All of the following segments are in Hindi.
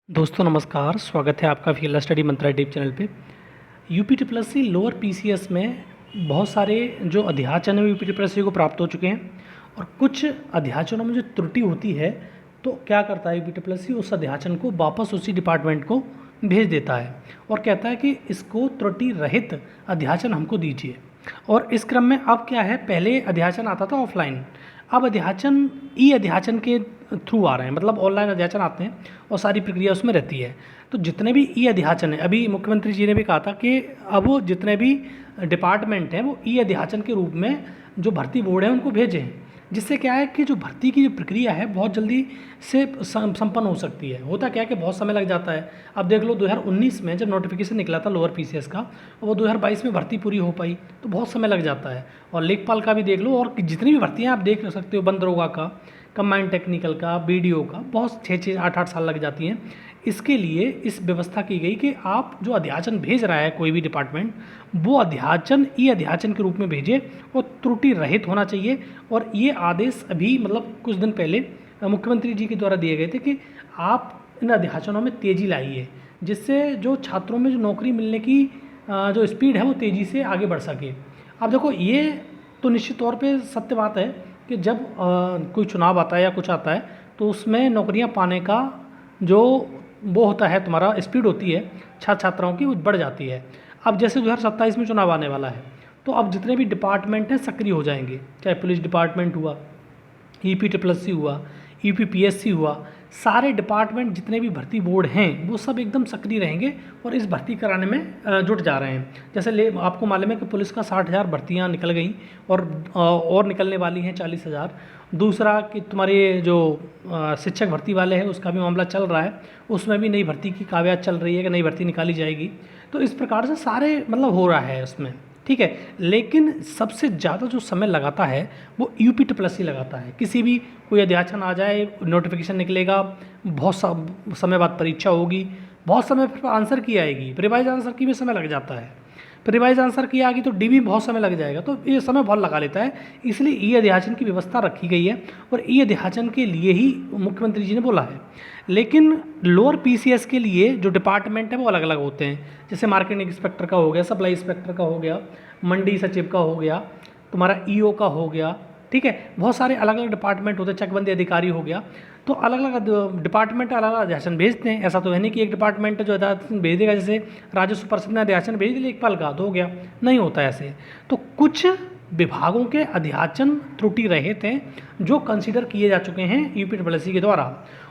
दोस्तों नमस्कार, स्वागत है आपका field study mantra tip channel पे। UP triple C lower PCS में बहुत सारे जो अध्याचन है यूपी ट्रिपल सी को प्राप्त हो चुके हैं और कुछ अध्याचनों में जो त्रुटि होती है तो क्या करता है यूपी ट्रिपल सी, उस अध्याचन को वापस उसी डिपार्टमेंट को भेज देता है और कहता है कि इसको त्रुटि रहित अध्याचन हमको दीजिए। और इस क्रम में अब क्या है, पहले अध्याचन आता था ऑफलाइन, अब अध्याचन ई अध्याचन के थ्रू आ रहे हैं, मतलब ऑनलाइन अध्याचन आते हैं और सारी प्रक्रिया उसमें रहती है। तो जितने भी ई अध्याचन है, अभी मुख्यमंत्री जी ने भी कहा था कि अब वो जितने भी डिपार्टमेंट हैं वो ई अध्याचन के रूप में जो भर्ती बोर्ड है उनको भेजें, जिससे क्या है कि जो भर्ती की जो प्रक्रिया है बहुत जल्दी से संपन्न हो सकती है। होता क्या है कि बहुत समय लग जाता है। अब देख लो 2019 में जब नोटिफिकेशन निकला था लोअर पीसीएस का, वो 2022 में भर्ती पूरी हो पाई, तो बहुत समय लग जाता है। और लेखपाल का भी देख लो, और जितनी भी भर्तियाँ आप देख सकते हो, बंद दरोगा का, कंबाइंड टेक्निकल का, बीडीओ का, बहुत 6-6 8-8 साल लग जाती हैं। इसके लिए इस व्यवस्था की गई कि आप जो अध्याचन भेज रहा है कोई भी डिपार्टमेंट, वो अध्याचन ई अध्याचन के रूप में भेजे और त्रुटि रहित होना चाहिए। और ये आदेश अभी मतलब कुछ दिन पहले मुख्यमंत्री जी के द्वारा दिए गए थे कि आप इन अध्याचनों में तेज़ी लाइए, जिससे जो छात्रों में जो नौकरी मिलने की जो स्पीड है वो तेज़ी से आगे बढ़ सके। अब देखो, ये तो निश्चित तौर पे सत्य बात है कि जब कोई चुनाव आता है या कुछ आता है तो उसमें नौकरियां पाने का जो वो होता है, तुम्हारा स्पीड होती है छात्र छात्राओं की, वो बढ़ जाती है। अब जैसे 2027 में चुनाव आने वाला है, तो अब जितने भी डिपार्टमेंट हैं सक्रिय हो जाएंगे, चाहे पुलिस डिपार्टमेंट हुआ, ईपी ट्रिपल सी हुआ, यूपीपीएससी हुआ, सारे डिपार्टमेंट जितने भी भर्ती बोर्ड हैं वो सब एकदम सक्रिय रहेंगे और इस भर्ती कराने में जुट जा रहे हैं। जैसे आपको मालूम है कि पुलिस का 60,000 भर्तियाँ निकल गई और निकलने वाली हैं 40,000। दूसरा कि तुम्हारे जो शिक्षक भर्ती वाले हैं उसका भी मामला चल रहा है, उसमें भी नई भर्ती की कागजात चल रही है कि नई भर्ती निकाली जाएगी। तो इस प्रकार से सारे मतलब हो रहा है उसमें, ठीक है। लेकिन सबसे ज़्यादा जो समय लगाता है वो यूपी ट्रिपल सी लगाता है। किसी भी कोई अध्याचन आ जाए, नोटिफिकेशन निकलेगा, बहुत समय बाद परीक्षा होगी, बहुत समय फिर आंसर की आएगी, रिवाइज आंसर की भी समय लग जाता है, फिर रिवाइज आंसर की आएगी तो डीबी बहुत समय लग जाएगा, तो ये समय बहुत लगा लेता है। इसलिए ई अध्याचन की व्यवस्था रखी गई है और ई अध्याचन के लिए ही मुख्यमंत्री जी ने बोला है। लेकिन लोअर पीसीएस के लिए जो डिपार्टमेंट है वो अलग अलग होते हैं, जैसे मार्केटिंग इंस्पेक्टर का हो गया, सप्लाई इंस्पेक्टर का हो गया, मंडी सचिव का हो गया, तुम्हारा ईओ का हो गया, ठीक है। बहुत सारे अलग अलग डिपार्टमेंट होते हैं, चकबंदी अधिकारी हो गया। तो अलग अलग डिपार्टमेंट अलग अलग अध्याचन भेजते हैं। ऐसा तो है नहीं कि एक डिपार्टमेंट जो अध्याचन भेज देगा, जैसे राजस्व परिषद ने अध्याचन भेज दिया लेखपाल का तो हो गया, नहीं होता ऐसे। तो कुछ विभागों के अध्याचन त्रुटि रहित हैं जो कंसीडर किए जा चुके हैं यूपी ट्रिपल सी के द्वारा,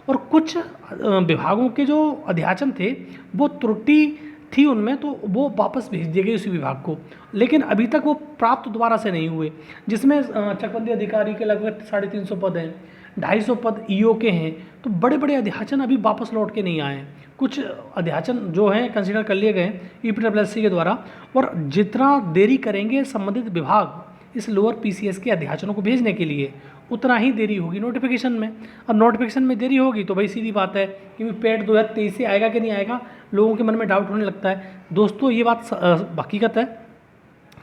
और कुछ विभागों के जो अध्याचन थे वो त्रुटि थी उनमें, तो वो वापस भेज दिए गए उसी विभाग को। लेकिन अभी तक वो प्राप्त दोबारा से नहीं हुए, जिसमें चकबंदी अधिकारी के लगभग 350 पद हैं, 250 पद ईओ के हैं। तो बड़े बड़े अध्याचन अभी वापस लौट के नहीं आए हैं। कुछ अध्याचन जो हैं कंसिडर कर लिए गए यूपी ट्रिपल सी के द्वारा, और जितना देरी करेंगे संबंधित विभाग इस लोअर पीसीएस के अध्याचनों को भेजने के लिए, उतना ही देरी होगी नोटिफिकेशन में। अब नोटिफिकेशन में देरी होगी तो भाई सीधी बात है कि पेड 2023 से आएगा कि नहीं आएगा, लोगों के मन में डाउट होने लगता है। दोस्तों, ये बात हकीकत है।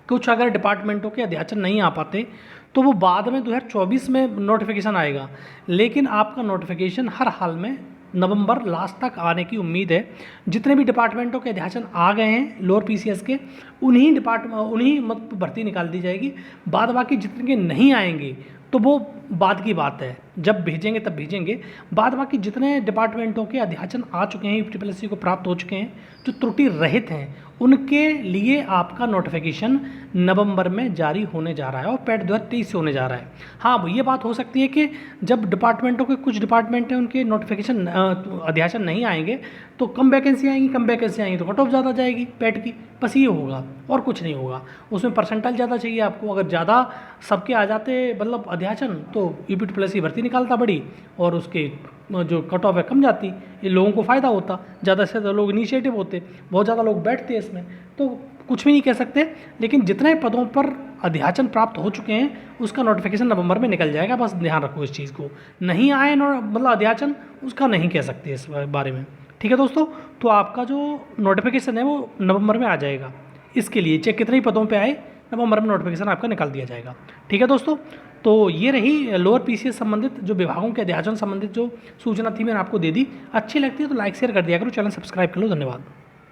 कुछ अगर डिपार्टमेंटों के अध्याचन नहीं आ पाते तो वो बाद में 2024 में नोटिफिकेशन आएगा, लेकिन आपका नोटिफिकेशन हर हाल में नवंबर लास्ट तक आने की उम्मीद है। जितने भी डिपार्टमेंटों के अध्याचन आ गए हैं लोअर पीसीएस के, उन्हीं मत भर्ती निकाल दी जाएगी। बाद बाकी जितने के नहीं आएंगे तो वो बाद की बात है, जब भेजेंगे तब भेजेंगे। बाद बाकी जितने डिपार्टमेंटों के अध्याचन आ चुके हैं यूपी ट्रिपल सी को प्राप्त हो चुके हैं, जो त्रुटि रहित हैं, उनके लिए आपका नोटिफिकेशन नवंबर में जारी होने जा रहा है और पैड 2023 से होने जा रहा है। हाँ, ये बात हो सकती है कि जब डिपार्टमेंटों के कुछ डिपार्टमेंट हैं उनके नोटिफिकेशन अध्याचन नहीं आएंगे तो कम वैकेंसी आएंगी, कम वैकेंसी आएंगी तो कट ऑफ ज़्यादा जाएगी पैड की, बस ये होगा और कुछ नहीं होगा। उसमें परसेंटाइल ज़्यादा चाहिए आपको। अगर ज़्यादा सबके आ जाते मतलब अध्याचन, तो यूपी ट्रिपल सी भर्ती निकालता बड़ी और उसके जो कट ऑफ है कम जाती, ये लोगों को फ़ायदा होता, ज़्यादा से ज़्यादा लोग इनिशिएटिव होते, बहुत ज़्यादा लोग बैठते इसमें। तो कुछ भी नहीं कह सकते, लेकिन जितने पदों पर अध्याचन प्राप्त हो चुके हैं उसका नोटिफिकेशन नवंबर में निकल जाएगा, बस ध्यान रखो इस चीज़ को। नहीं आए मतलब अध्याचन, उसका नहीं कह सकते इस बारे में, ठीक है दोस्तों। तो आपका जो नोटिफिकेशन है वो नवंबर में आ जाएगा। इसके लिए चाहे कितने ही पदों पे आए, नवंबर में नोटिफिकेशन आपका निकाल दिया जाएगा, ठीक है दोस्तों। तो ये रही लोअर पीसीएस संबंधित जो विभागों के अध्याचन संबंधित जो सूचना थी मैंने आपको दे दी। अच्छी लगती है तो लाइक शेयर कर दिया करो, चैनल सब्सक्राइब कर लो। धन्यवाद।